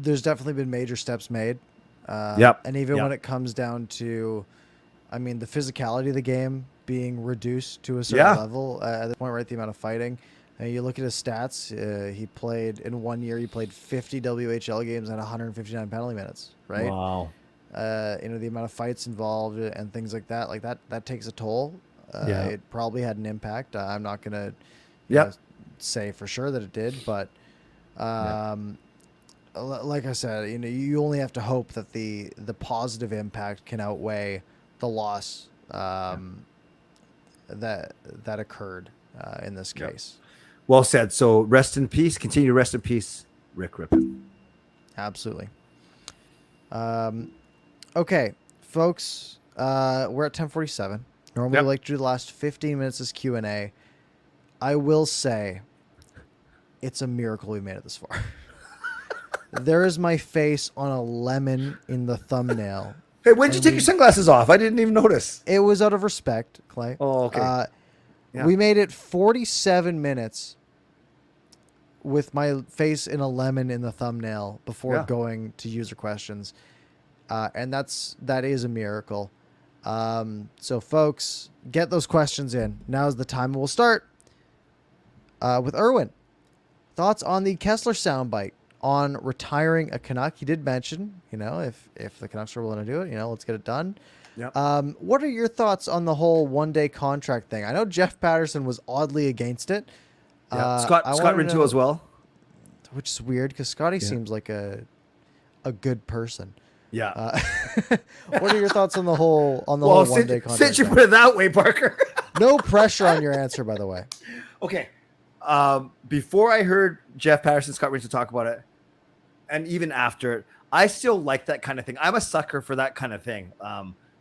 there's definitely been major steps made. Yep. And even Yep. when it comes down to, I mean, the physicality of the game being reduced to a certain Yeah. level at the point, right? The amount of fighting. You look at his stats. He played in 1 year. He played 50 WHL games and 159 penalty minutes. Right. Wow. The amount of fights involved and things like that. Like that takes a toll. Yeah. It probably had an impact. I'm not gonna, Yep. say for sure that it did, but Yeah. like I said, you only have to hope that the positive impact can outweigh the loss that occurred in this Yep. case. Well said. So rest in peace. Continue to rest in peace, Rick Ripon. Absolutely. Okay, folks, we're at 10:47. Normally, Yep. we like to do the last 15 minutes as Q&A. I will say, it's a miracle we made it this far. There is my face on a lemon in the thumbnail. Hey, when did you And take your sunglasses off? I didn't even notice. It was out of respect, Clay. Oh, okay. Yeah. We made it 47 minutes with my face in a lemon in the thumbnail before Yeah. going to user questions. And that is a miracle. So folks, get those questions in. Now's the time. We'll start with Erwin. Thoughts on the Kessler soundbite on retiring a Canuck? He did mention, if the Canucks are willing to do it, let's get it done. Yep. What are your thoughts on the whole one-day contract thing? I know Jeff Patterson was oddly against it. Yeah. Scott Rintoul as well. Which is weird because Scotty Yeah. seems like a good person. Yeah. What are your thoughts on the whole one-day contract? Since you thing? put it that way, Parker. No pressure on your answer, by the way. Okay. Before I heard Jeff Patterson, Scott Rintoul talk about it, and even after it, I still like that kind of thing. I'm a sucker for that kind of thing.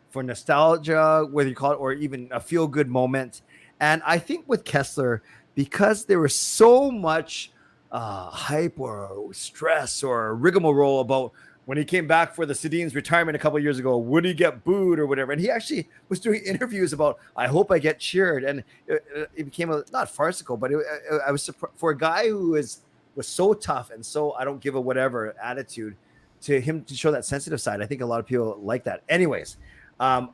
For nostalgia, whether you call it, or even a feel-good moment. And I think with Kessler, because there was so much hype or stress or rigmarole about when he came back for the Sedin's retirement a couple of years ago, would he get booed or whatever? And he actually was doing interviews about, I hope I get cheered. And it became not farcical, but I was surprised for a guy who was so tough and so I don't give a whatever attitude, to him to show that sensitive side. I think a lot of people like that. Anyways, I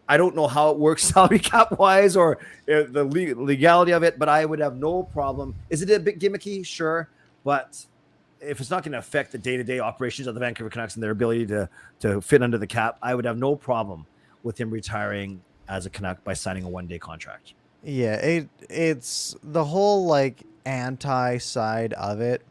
don't know how it works salary cap wise or the legality of it, but I would have no problem. Is it a bit gimmicky? Sure. But if it's not going to affect the day-to-day operations of the Vancouver Canucks and their ability to fit under the cap, I would have no problem with him retiring as a Canuck by signing a one-day contract. Yeah, it's the whole anti side of it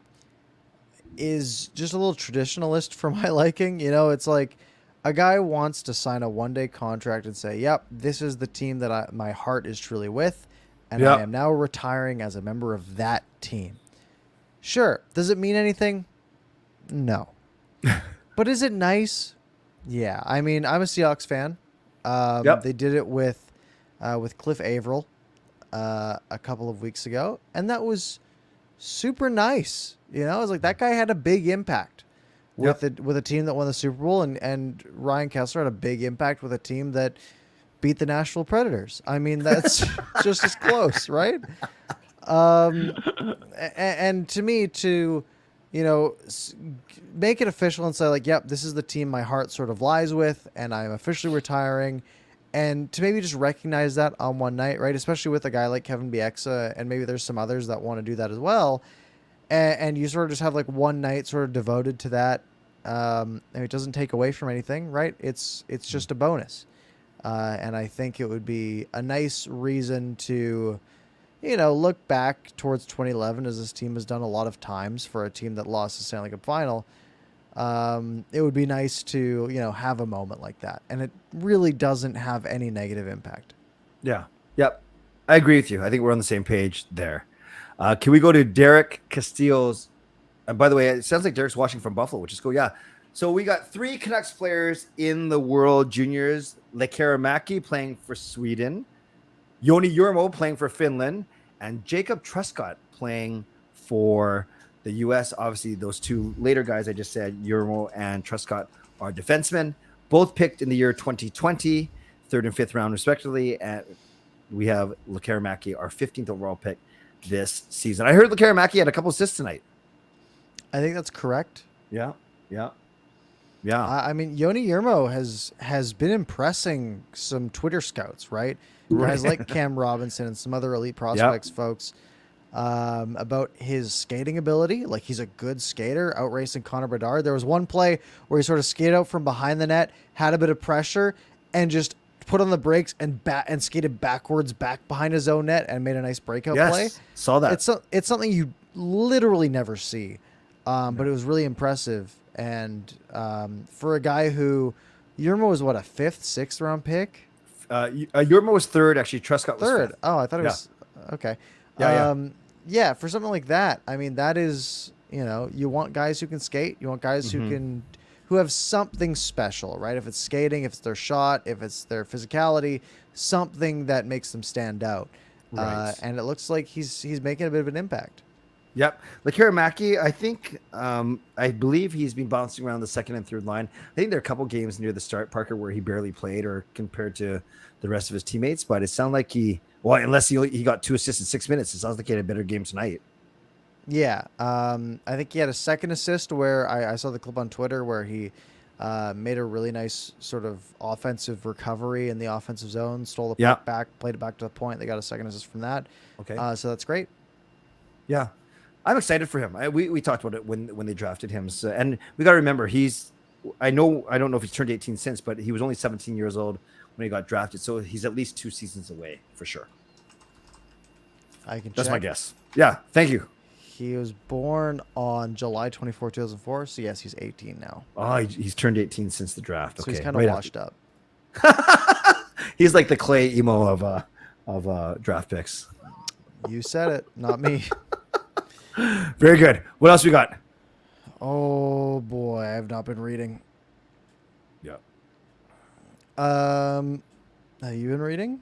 is just a little traditionalist for my liking. It's like a guy wants to sign a one-day contract and say, "Yep, this is the team that my heart is truly with, and I am now retiring as a member of that team." Sure. Does it mean anything? No. But is it nice? Yeah. I mean, I'm a Seahawks fan. They did it with Cliff Averill a couple of weeks ago, and that was super nice. It was like that guy had a big impact with a team that won the Super Bowl, and Ryan Kessler had a big impact with a team that beat the Nashville Predators. I mean, that's just as close, right? And to me, to make it official and say yep, this is the team my heart sort of lies with, and I'm officially retiring, and to maybe just recognize that on one night, right? Especially with a guy like Kevin Bieksa, and maybe there's some others that want to do that as well, and you sort of just have one night sort of devoted to that, and it doesn't take away from anything, right? It's just a bonus, and I think it would be a nice reason to look back towards 2011, as this team has done a lot of times for a team that lost the Stanley Cup final. it would be nice to, have a moment like that. And it really doesn't have any negative impact. Yeah. Yep. I agree with you. I think we're on the same page there. Can we go to Derek Castillo's? And by the way, it sounds like Derek's watching from Buffalo, which is cool. Yeah. So we got 3 Canucks players in the World Juniors. Lekaramäki playing for Sweden, Joni Jurmo playing for Finland, and Jacob Truscott playing for the U.S. Obviously, those 2 later guys I just said, Jurmo and Truscott, are defensemen, both picked in the year 2020, 3rd and 5th round respectively. And we have Lekaramäki, our 15th overall pick this season. I heard Lekaramäki had a couple assists tonight. I think that's correct. Yeah. Yeah. I mean, Joni Jurmo has been impressing some Twitter scouts, right? Guys like Cam Robinson and some other elite prospects, folks, about his skating ability. Like, he's a good skater, outracing Connor Bedard. There was one play where he sort of skated out from behind the net, had a bit of pressure, and just put on the brakes and skated backwards back behind his own net and made a nice breakout play. Saw that. It's something you literally never see, but it was really impressive. And for a guy who, Jurmo was what, a 5th, 6th round pick? Jurmo was 3rd, actually. Truscott was 3rd. 5th. Oh, I thought it was okay. Yeah, for something like that, I mean, that is, you want guys who can skate. You want guys who have something special, right? If it's skating, if it's their shot, if it's their physicality, something that makes them stand out. Right. And it looks like he's making a bit of an impact. Yep. Lekaramäki, I think, I believe he's been bouncing around the 2nd and 3rd line. I think there are a couple games near the start, Parker, where he barely played or compared to the rest of his teammates. But it sounded like unless he got 2 assists in 6 minutes, it sounds like he had a better game tonight. Yeah. I think he had a 2nd assist where I saw the clip on Twitter where he made a really nice sort of offensive recovery in the offensive zone, stole the puck back, played it back to the point. They got a 2nd assist from that. Okay. So that's great. Yeah. I'm excited for him. We talked about it when they drafted him. So, and we got to remember, I don't know if he's turned 18 since, but he was only 17 years old when he got drafted. So he's at least 2 seasons away for sure. That's my guess. Yeah. Thank you. He was born on July 24, 2004. So yes, he's 18 now. Oh, he's turned 18 since the draft. Okay. So he's kind of washed up. He's like the Clay emo of draft picks. You said it, not me. Very good. What else we got? Oh boy, I have not been reading. Yeah. Have you been reading?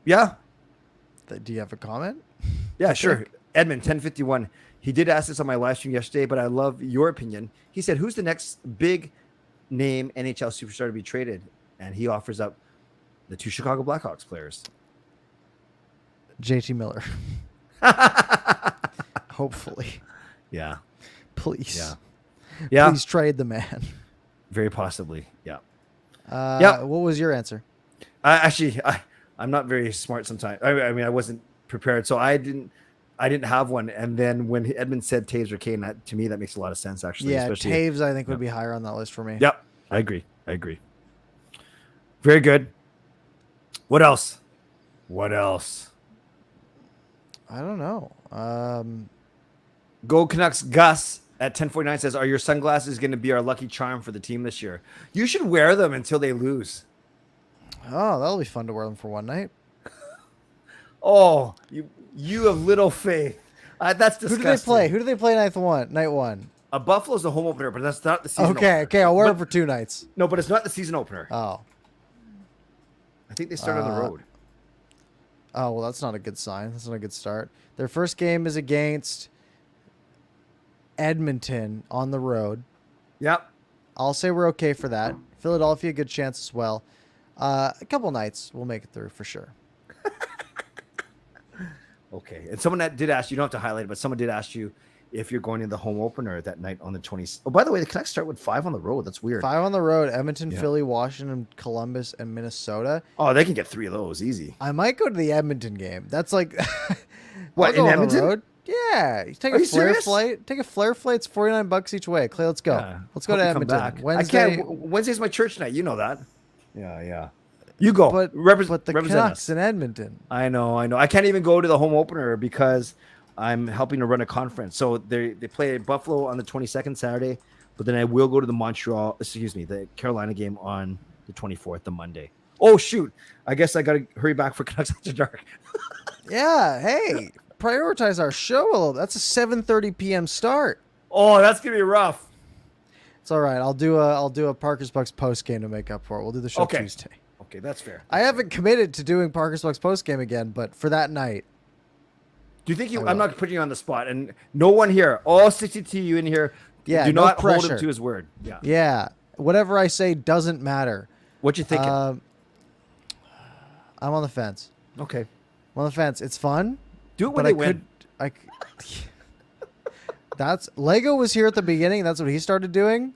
Yeah. Do you have a comment? Yeah, sure. Edmund 1051. He did ask this on my live stream yesterday, but I love your opinion. He said, "Who's the next big name NHL superstar to be traded?" And he offers up the 2 Chicago Blackhawks players. JT Miller. Hopefully. Yeah. Please. Yeah. Please trade the man. Very possibly. Yeah. What was your answer? I'm not very smart sometimes. I mean, I wasn't prepared, so I didn't have one. And then when Edmund said Taves or Kane, to me that makes a lot of sense actually. Yeah, Taves I think would be higher on that list for me. Yep. I agree. Very good. What else? I don't know. Go Canucks. Gus at 1049 says, "Are your sunglasses going to be our lucky charm for the team this year? You should wear them until they lose." Oh, that'll be fun to wear them for one night. Oh, you have little faith. That's disgusting. Who do they play night one? Buffalo's the home opener, but that's not the season opener. Okay, I'll wear them for 2 nights. No, but it's not the season opener. Oh. I think they start on the road. Oh, well, that's not a good sign. That's not a good start. Their first game is against Edmonton on the road. Yep. I'll say we're okay for that. Philadelphia, good chance as well. A couple nights, we'll make it through for sure. Okay. And someone that did ask you, don't have to highlight it, but someone did ask you if you're going to the home opener that night on the 20th. Oh, by the way, the Canucks start with 5 on the road. That's weird. 5 on the road: Edmonton, Philly, Washington, Columbus, and Minnesota. Oh, they can get 3 of those easy. I might go to the Edmonton game. That's like what, in Edmonton? Road. Yeah, you take a flare flight. Take a flare flight. It's $49 each way. Clay, let's go. Yeah. Let's go to Edmonton. Wednesday. I can't. Wednesday's my church night. You know that. Yeah. You go. But the Canucks in Edmonton. I know. I can't even go to the home opener because I'm helping to run a conference. So they play Buffalo on the 22nd Saturday, but then I will go to the Carolina game on the 24th, the Monday. Oh shoot! I guess I got to hurry back for Canucks After Dark. Yeah. Hey, prioritize our show a little. That's a 7:30 p.m. start. Oh, that's gonna be rough. It's all right. I'll do a Parker's Bucks post game to make up for it. We'll do the show Tuesday. Okay, that's fair. I haven't committed to doing Parker's Bucks post game again, but for that night. Do you think I'm not putting you on the spot, and no one here, all 62 you in here, do no not pressure. hold him to his word. Yeah. Yeah. Whatever I say doesn't matter. What you thinking? I'm on the fence. Okay. I'm on the fence. It's fun. Do it when they win. That's Lego was here at the beginning. That's what he started doing.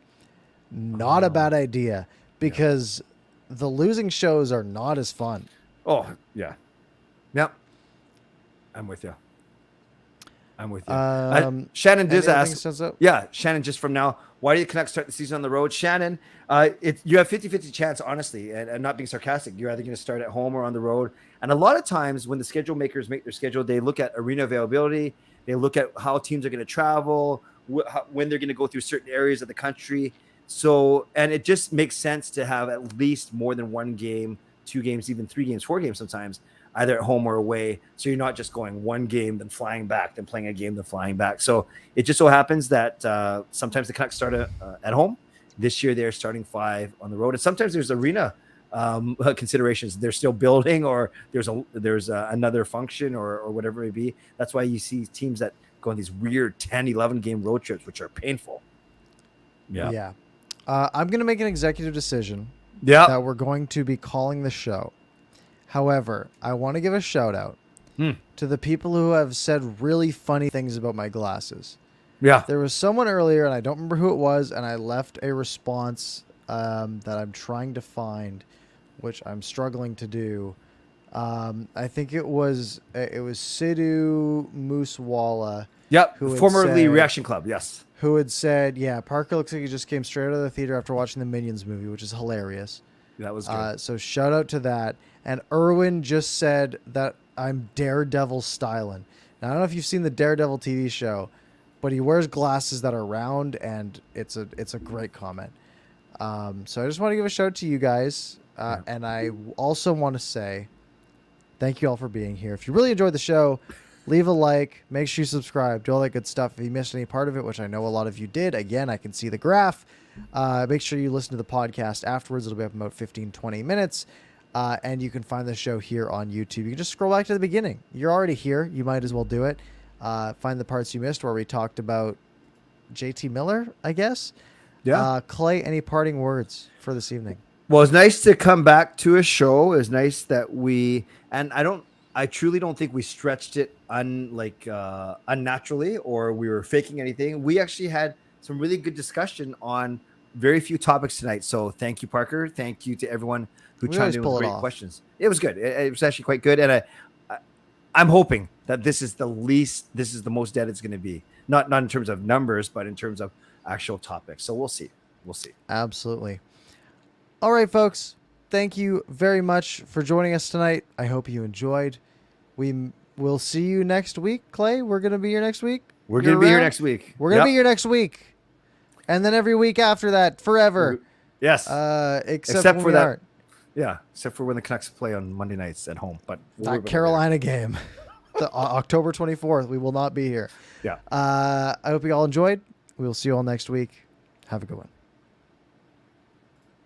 Not a bad idea because the losing shows are not as fun. Oh, yeah. Yep. I'm with you. Shannon does ask. Yeah, Shannon, just from now, why do the Canucks start the season on the road? Shannon, you have 50-50 chance, honestly, and I'm not being sarcastic. You're either going to start at home or on the road. And a lot of times when the schedule makers make their schedule, they look at arena availability. They look at how teams are going to travel, when they're going to go through certain areas of the country. So, and it just makes sense to have at least more than one game, 2 games, even 3 games, 4 games sometimes, either at home or away. So you're not just going one game, then flying back, then playing a game, then flying back. So it just so happens that sometimes the Canucks start at home. This year they're starting 5 on the road. And sometimes there's arena considerations. They're still building, or there's another function or whatever it may be. That's why you see teams that go on these weird 10, 11 game road trips, which are painful. Yeah. I'm going to make an executive decision that we're going to be calling the show. However, I want to give a shout out to the people who have said really funny things about my glasses. Yeah. There was someone earlier, and I don't remember who it was, and I left a response that I'm trying to find, which I'm struggling to do. I think it was Sidhu Moosewala. Yep, formerly Reaction Club, yes. Who had said, yeah, Parker looks like he just came straight out of the theater after watching the Minions movie, which is hilarious. That was good. So shout out to that. And Erwin just said that I'm Daredevil styling. Now, I don't know if you've seen the Daredevil TV show, but he wears glasses that are round, and it's a great comment. So I just want to give a shout out to you guys. And I also want to say thank you all for being here. If you really enjoyed the show, leave a like, make sure you subscribe, do all that good stuff. If you missed any part of it, which I know a lot of you did, again, I can see the graph. Make sure you listen to the podcast afterwards. It'll be up in about 15, 20 minutes. And you can find the show here on YouTube. You can just scroll back to the beginning. You're already here. You might as well do it. Find the parts you missed where we talked about JT Miller, I guess. Yeah. Clay, any parting words for this evening? Well, it's nice to come back to a show. It's nice that I truly don't think we stretched it unnaturally or we were faking anything. We actually had some really good discussion on very few topics tonight. So thank you, Parker. Thank you to everyone who chimed in with great questions. It was good. It was actually quite good. And I'm hoping that this is the most dead it's going to be. Not in terms of numbers, but in terms of actual topics. So we'll see. Absolutely. All right, folks. Thank you very much for joining us tonight. I hope you enjoyed. We will see you next week. Clay, we're going to be here next week. We're going to be here next week. We're going to be here next week. And then every week after that, forever. Yes. Except for that. Aren't. Yeah, except for when the Canucks play on Monday nights at home. But that Carolina game, the October 24th, we will not be here. Yeah. I hope you all enjoyed. We will see you all next week. Have a good one.